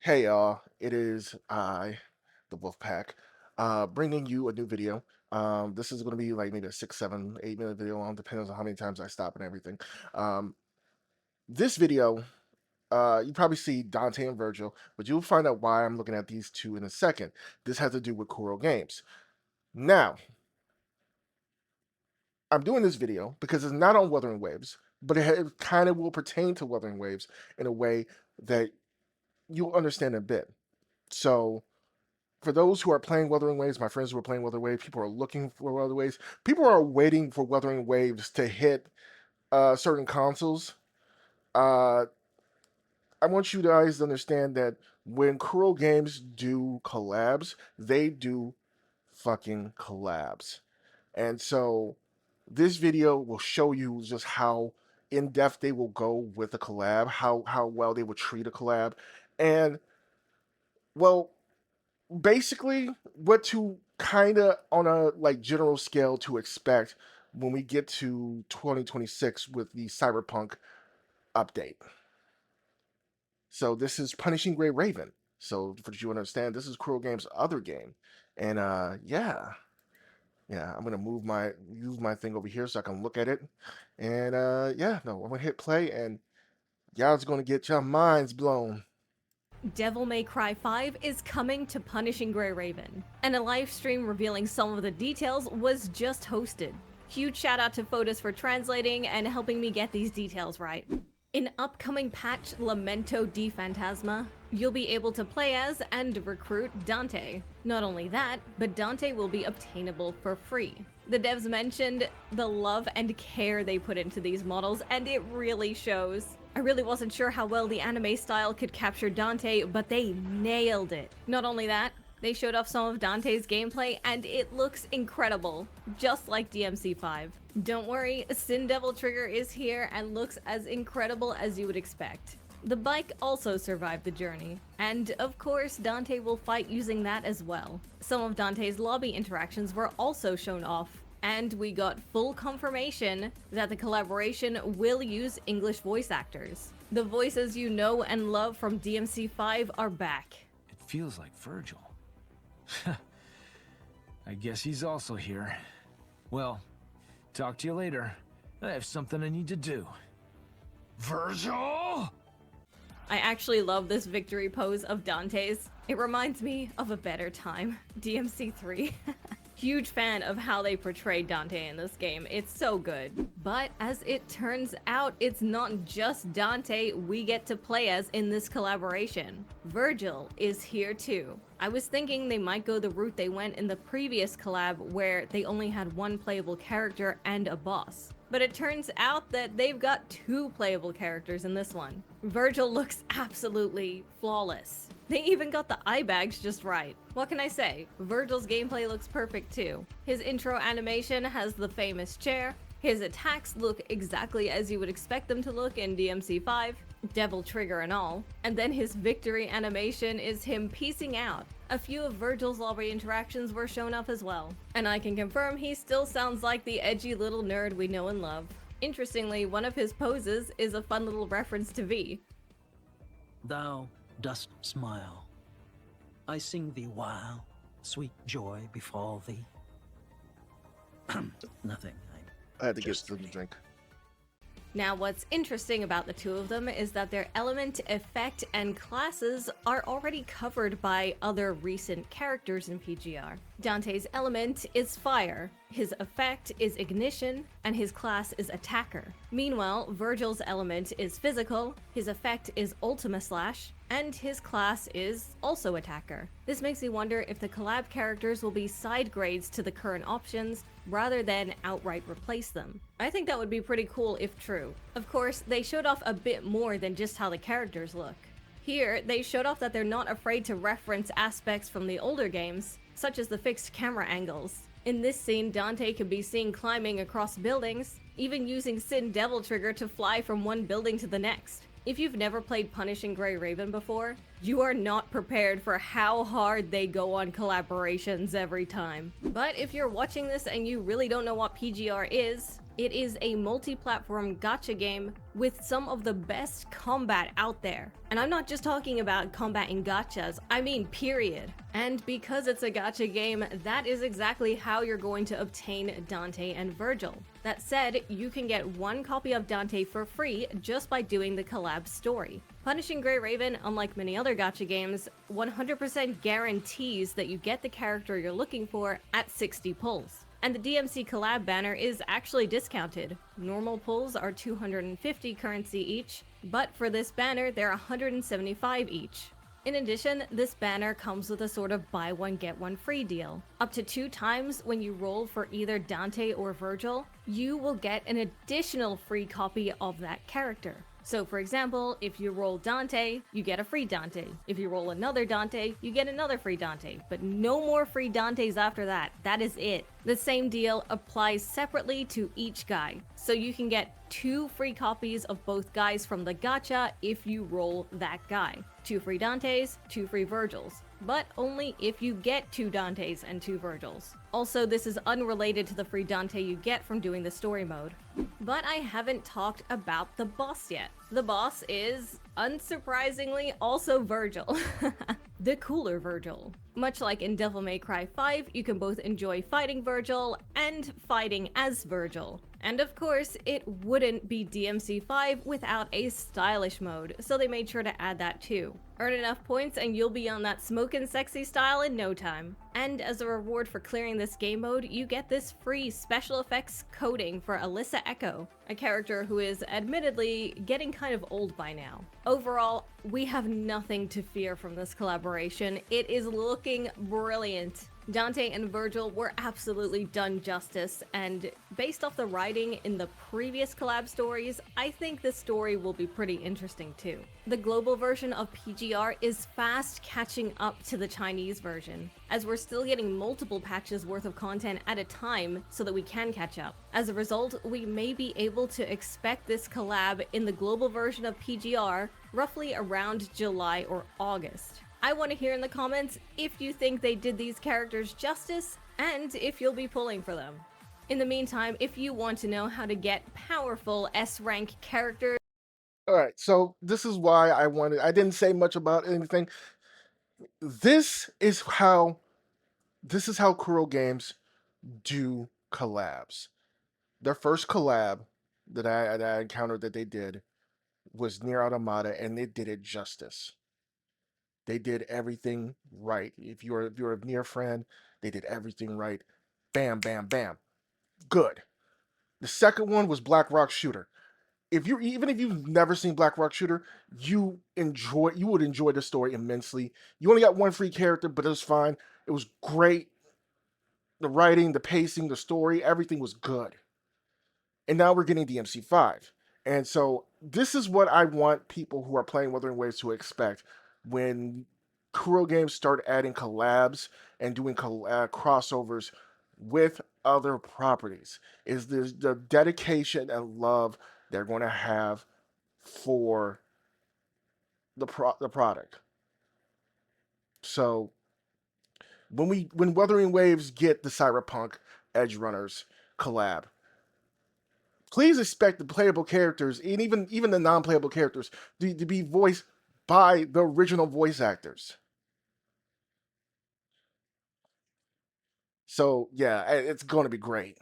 Hey y'all, it is I, the Wolfpack, bringing you a new video. This is going to be like maybe a 6, 7, 8 minute video long, depends on how many times I stop and everything. Um, this video, you probably see Dante and Virgil, but you'll find out why I'm looking at these two in a second. This has to do with Kurogames. Now, I'm doing this video because it's not on Wuthering Waves, but it kind of will pertain to Wuthering Waves in a way that you'll understand a bit. So, for those who are playing Wuthering Waves, my friends who are playing Wuthering Waves, people are looking for Wuthering Waves. People are waiting for Wuthering Waves to hit certain consoles. Uh, I want you guys to understand that when Kurogames do collabs, they do fucking collabs. And so this video will show you just how in depth they will go with a collab, how well they will treat a collab, and well, basically what to kind of on a like general scale to expect when we get to 2026 with the cyberpunk update. So this is Punishing Gray Raven, so for you to understand, this is Cruel Games other game. And yeah, I'm gonna move my thing over here so I can look at it. And yeah, no, I'm gonna hit play and y'all's gonna get your minds blown. Devil May Cry 5 is coming to Punishing Gray Raven, and a live stream revealing some of the details was just hosted. Huge shout out to Fotis for translating and helping me get these details right. In upcoming patch Lamento di Fantasma, you'll be able to play as and recruit Dante. Not only that, but Dante will be obtainable for free. The devs mentioned the love and care they put into these models, and it really shows. I really wasn't sure how well the anime style could capture Dante, but they nailed it. Not only that, they showed off some of Dante's gameplay and it looks incredible, just like DMC5. Don't worry, Sin Devil Trigger is here and looks as incredible as you would expect. The bike also survived the journey, and of course Dante will fight using that as well. Some of Dante's lobby interactions were also shown off, and we got full confirmation that the collaboration will use English voice actors. The voices you know and love from DMC5 are back. It feels like Virgil. I guess he's also here. Well, talk to you later. I have something I need to do. Virgil? I actually love this victory pose of Dante's. It reminds me of a better time, DMC3. Huge fan of how they portrayed Dante in this game, it's so good. But as it turns out, it's not just Dante we get to play as in this collaboration. Virgil is here too. I was thinking they might go the route they went in the previous collab where they only had one playable character and a boss. But it turns out that they've got two playable characters in this one. Virgil looks absolutely flawless. They even got the eye bags just right. What can I say? Virgil's gameplay looks perfect too. His intro animation has the famous chair, his attacks look exactly as you would expect them to look in DMC5, Devil Trigger and all, and then his victory animation is him peacing out. A few of Virgil's lobby interactions were shown up as well, and I can confirm he still sounds like the edgy little nerd we know and love. Interestingly, one of his poses is a fun little reference to V. Thou dost smile. I sing thee while sweet joy befall thee. Nothing. I had to get Just through the drink. Now, what's interesting about the two of them is that their element, effect, and classes are already covered by other recent characters in PGR. Dante's element is fire, his effect is ignition, and his class is attacker. Meanwhile, Virgil's element is physical, his effect is Ultima Slash, and his class is also attacker. This makes me wonder if the collab characters will be side grades to the current options rather than outright replace them. I think that would be pretty cool if true. Of course, they showed off a bit more than just how the characters look. Here, they showed off that they're not afraid to reference aspects from the older games, such as the fixed camera angles. In this scene, Dante can be seen climbing across buildings, even using Sin Devil Trigger to fly from one building to the next. If you've never played Punishing Gray Raven before, you are not prepared for how hard they go on collaborations every time. But if you're watching this and you really don't know what PGR is, It is a multi-platform gacha game with some of the best combat out there. And I'm not just talking about combat in gachas, I mean period. And because it's a gacha game, that is exactly how you're going to obtain Dante and Virgil. That said, you can get one copy of Dante for free just by doing the collab story. Punishing Grey Raven, unlike many other gacha games, 100% guarantees that you get the character you're looking for at 60 pulls. And the DMC collab banner is actually discounted. Normal pulls are 250 currency each, but for this banner they're 175 each. In addition, this banner comes with a sort of buy one get one free deal. Up to 2 times when you roll for either Dante or Virgil, you will get an additional free copy of that character. So for example, if you roll Dante, you get a free Dante. If you roll another Dante, you get another free Dante. But no more free Dantes after that. That is it. The same deal applies separately to each guy. So you can get 2 free copies of both guys from the gacha if you roll that guy. 2 free Dantes, 2 free Virgils. But only if you get 2 Dantes and 2 Virgils. Also, this is unrelated to the free Dante you get from doing the story mode. But I haven't talked about the boss yet. The boss is, unsurprisingly, also Virgil. The cooler Virgil. Much like in Devil May Cry 5, you can both enjoy fighting Virgil and fighting as Virgil. And of course, it wouldn't be DMC5 without a stylish mode, so they made sure to add that too. Earn enough points and you'll be on that smokin' sexy style in no time. And as a reward for clearing this game mode, you get this free special effects coding for Alyssa Echo, a character who is admittedly getting kind of old by now. Overall, we have nothing to fear from this collaboration. It is looking brilliant. Dante and Virgil were absolutely done justice, and based off the writing in the previous collab stories, I think this story will be pretty interesting too. The global version of PGR is fast catching up to the Chinese version, as we're still getting multiple patches worth of content at a time so that we can catch up. As a result, we may be able to expect this collab in the global version of PGR roughly around July or August. I want to hear in the comments if you think they did these characters justice, and if you'll be pulling for them. In the meantime, if you want to know how to get powerful S-rank characters... Alright, so this is why I didn't say much about anything. This is how Kurogames do collabs. Their first collab that I encountered that they did was Near Automata, and they did it justice. They did everything right. If you're a Near friend, they did everything right. Bam, bam, bam. Good. The second one was Black Rock Shooter. Even if you've never seen Black Rock Shooter, you would enjoy the story immensely. You only got one free character, but it was fine. It was great. The writing, the pacing, the story, everything was good. And now we're getting DMC5. And so this is what I want people who are playing Wuthering Waves to expect when Kurogames start adding collabs and doing crossovers with other properties. Is the dedication and love they're going to have for the product. So when Wuthering Waves get the Cyberpunk Edge Runners collab, please expect the playable characters and even the non-playable characters to be voiced by the original voice actors. So yeah, it's going to be great.